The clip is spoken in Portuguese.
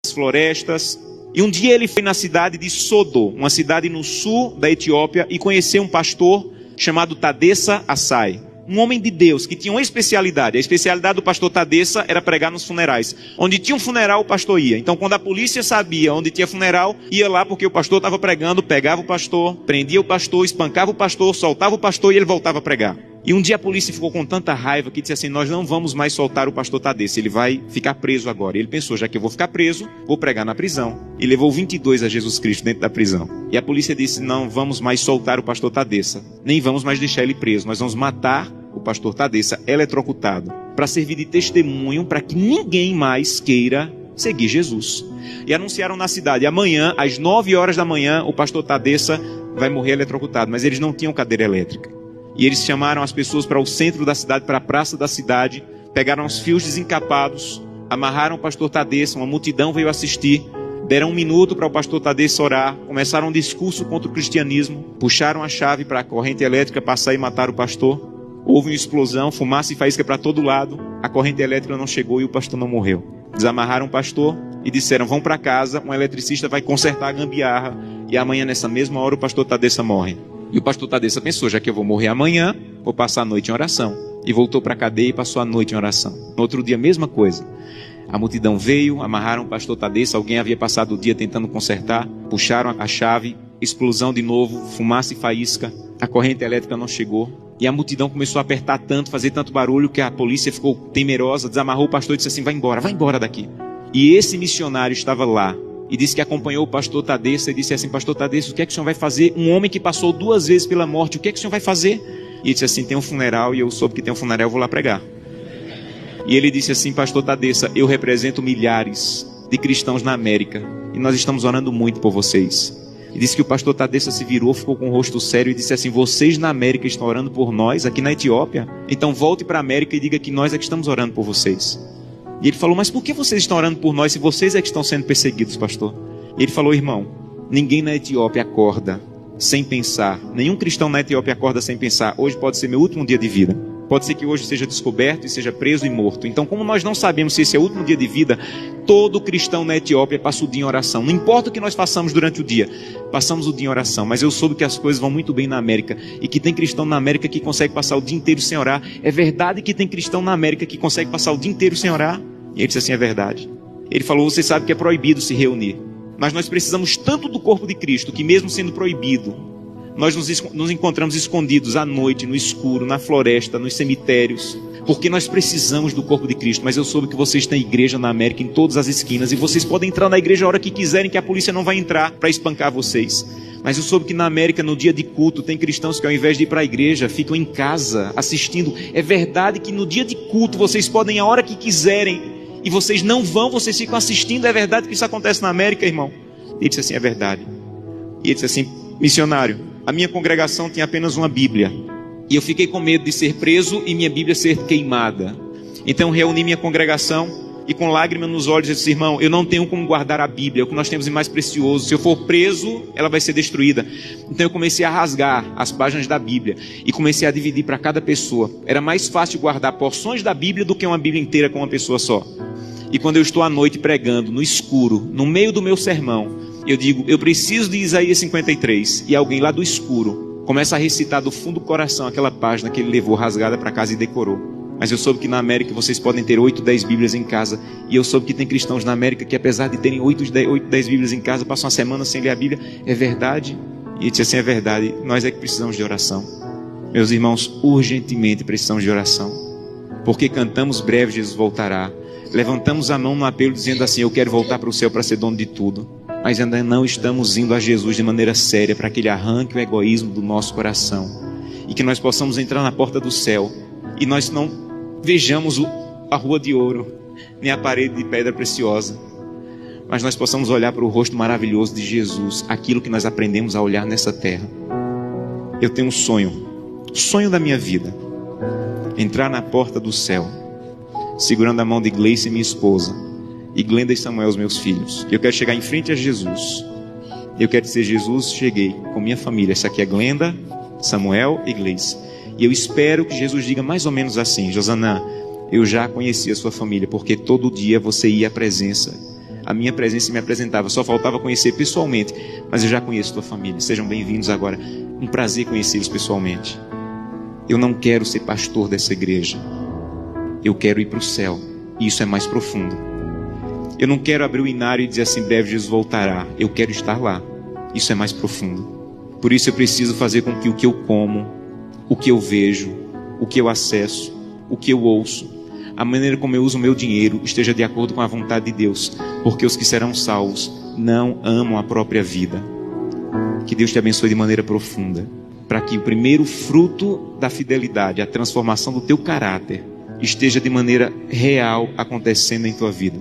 as florestas. E um dia ele foi na cidade de Sodo, uma cidade no sul da Etiópia, e conheceu um pastor chamado Tadessa Assai. Um homem de Deus que tinha uma especialidade. A especialidade do pastor Tadessa era pregar nos funerais. Onde tinha um funeral, o pastor ia. Então, quando a polícia sabia onde tinha funeral, ia lá porque o pastor estava pregando, pegava o pastor, prendia o pastor, espancava o pastor, soltava o pastor e ele voltava a pregar. E um dia a polícia ficou com tanta raiva que disse assim: nós não vamos mais soltar o pastor Tadessa, ele vai ficar preso agora. E ele pensou: já que eu vou ficar preso, vou pregar na prisão. E levou 22 a Jesus Cristo dentro da prisão. E a polícia disse: não vamos mais soltar o pastor Tadessa, nem vamos mais deixar ele preso, nós vamos matar o pastor Tadessa eletrocutado, para servir de testemunho para que ninguém mais queira seguir Jesus. E anunciaram na cidade: amanhã, às 9 horas da manhã, o pastor Tadessa vai morrer eletrocutado. Mas eles não tinham cadeira elétrica. E eles chamaram as pessoas para o centro da cidade, para a praça da cidade, pegaram os fios desencapados, amarraram o pastor Tadessa, uma multidão veio assistir, deram 1 minuto para o pastor Tadessa orar, começaram um discurso contra o cristianismo, puxaram a chave para a corrente elétrica passar e matar o pastor. Houve uma explosão, fumaça e faísca para todo lado, a corrente elétrica não chegou e o pastor não morreu. Desamarraram o pastor e disseram: vão para casa, um eletricista vai consertar a gambiarra e amanhã nessa mesma hora o pastor Tadessa morre. E o pastor Tadessa pensou: já que eu vou morrer amanhã, vou passar a noite em oração. E voltou para a cadeia e passou a noite em oração. No outro dia, a mesma coisa. A multidão veio, amarraram o pastor Tadessa, alguém havia passado o dia tentando consertar, puxaram a chave, explosão de novo, fumaça e faísca, a corrente elétrica não chegou. E a multidão começou a apertar tanto, fazer tanto barulho, que a polícia ficou temerosa, desamarrou o pastor e disse assim: vai embora daqui. E esse missionário estava lá, e disse que acompanhou o pastor Tadessa, e disse assim: pastor Tadessa, o que é que o senhor vai fazer? Um homem que passou 2 vezes pela morte, o que é que o senhor vai fazer? E ele disse assim: tem um funeral, e eu soube que tem um funeral, eu vou lá pregar. E ele disse assim: pastor Tadessa, eu represento milhares de cristãos na América, e nós estamos orando muito por vocês. E disse que o pastor Tadessa se virou, ficou com o rosto sério e disse assim: vocês na América estão orando por nós, aqui na Etiópia? Então volte para a América e diga que nós é que estamos orando por vocês. E ele falou: mas por que vocês estão orando por nós se vocês é que estão sendo perseguidos, pastor? E ele falou: irmão, ninguém na Etiópia acorda sem pensar. Nenhum cristão na Etiópia acorda sem pensar: hoje pode ser meu último dia de vida. Pode ser que hoje seja descoberto e seja preso e morto. Então, como nós não sabemos se esse é o último dia de vida, todo cristão na Etiópia passa o dia em oração. Não importa o que nós façamos durante o dia, passamos o dia em oração. Mas eu soube que as coisas vão muito bem na América, e que tem cristão na América que consegue passar o dia inteiro sem orar. É verdade que tem cristão na América que consegue passar o dia inteiro sem orar? E ele disse assim: é verdade. Ele falou: você sabe que é proibido se reunir, mas nós precisamos tanto do corpo de Cristo, que mesmo sendo proibido, nós nos encontramos escondidos à noite, no escuro, na floresta, nos cemitérios, porque nós precisamos do corpo de Cristo. Mas eu soube que vocês têm igreja na América em todas as esquinas, e vocês podem entrar na igreja a hora que quiserem, que a polícia não vai entrar para espancar vocês. Mas eu soube que na América, no dia de culto, tem cristãos que ao invés de ir para a igreja, ficam em casa assistindo. É verdade que no dia de culto vocês podem ir a hora que quiserem, e vocês não vão, vocês ficam assistindo. É verdade que isso acontece na América, irmão? Ele disse assim: é verdade. E ele disse assim: missionário, a minha congregação tinha apenas uma Bíblia, e eu fiquei com medo de ser preso e minha Bíblia ser queimada. Então reuni minha congregação e com lágrimas nos olhos eu disse: irmão, eu não tenho como guardar a Bíblia, é o que nós temos de mais precioso. Se eu for preso, ela vai ser destruída. Então eu comecei a rasgar as páginas da Bíblia e comecei a dividir para cada pessoa. Era mais fácil guardar porções da Bíblia do que uma Bíblia inteira com uma pessoa só. E quando eu estou à noite pregando, no escuro, no meio do meu sermão, eu digo: eu preciso de Isaías 53. E alguém lá do escuro começa a recitar do fundo do coração aquela página que ele levou rasgada para casa e decorou. Mas eu soube que na América vocês podem ter 8, 10 Bíblias em casa. E eu soube que tem cristãos na América que, apesar de terem 8, 10 Bíblias em casa, passam uma semana sem ler a Bíblia. É verdade? E ele disse assim: é verdade, nós é que precisamos de oração. Meus irmãos, urgentemente precisamos de oração. Porque cantamos: breve Jesus voltará. Levantamos a mão no apelo dizendo assim: eu quero voltar para o céu para ser dono de tudo. Mas ainda não estamos indo a Jesus de maneira séria, para que Ele arranque o egoísmo do nosso coração, e que nós possamos entrar na porta do céu, e nós não vejamos a rua de ouro, nem a parede de pedra preciosa, mas nós possamos olhar para o rosto maravilhoso de Jesus, aquilo que nós aprendemos a olhar nessa terra. Eu tenho um sonho da minha vida: entrar na porta do céu, segurando a mão de Gleice, minha esposa, e Glenda e Samuel, os meus filhos. Eu quero chegar em frente a Jesus. Eu quero dizer: Jesus, cheguei com minha família. Essa aqui é Glenda, Samuel e Gleice. E eu espero que Jesus diga mais ou menos assim: Josanã, eu já conheci a sua família, porque todo dia você ia à presença. a minha presença e me apresentava. Só faltava conhecer pessoalmente, mas eu já conheço tua família. Sejam bem-vindos agora. Um prazer conhecê-los pessoalmente. Eu não quero ser pastor dessa igreja. Eu quero ir para o céu. E isso é mais profundo. Eu não quero abrir o inário e dizer assim, breve Jesus voltará. Eu quero estar lá. Isso é mais profundo. Por isso eu preciso fazer com que o que eu como, o que eu vejo, o que eu acesso, o que eu ouço, a maneira como eu uso o meu dinheiro esteja de acordo com a vontade de Deus. Porque os que serão salvos não amam a própria vida. Que Deus te abençoe de maneira profunda. Para que o primeiro fruto da fidelidade, a transformação do teu caráter, esteja de maneira real acontecendo em tua vida.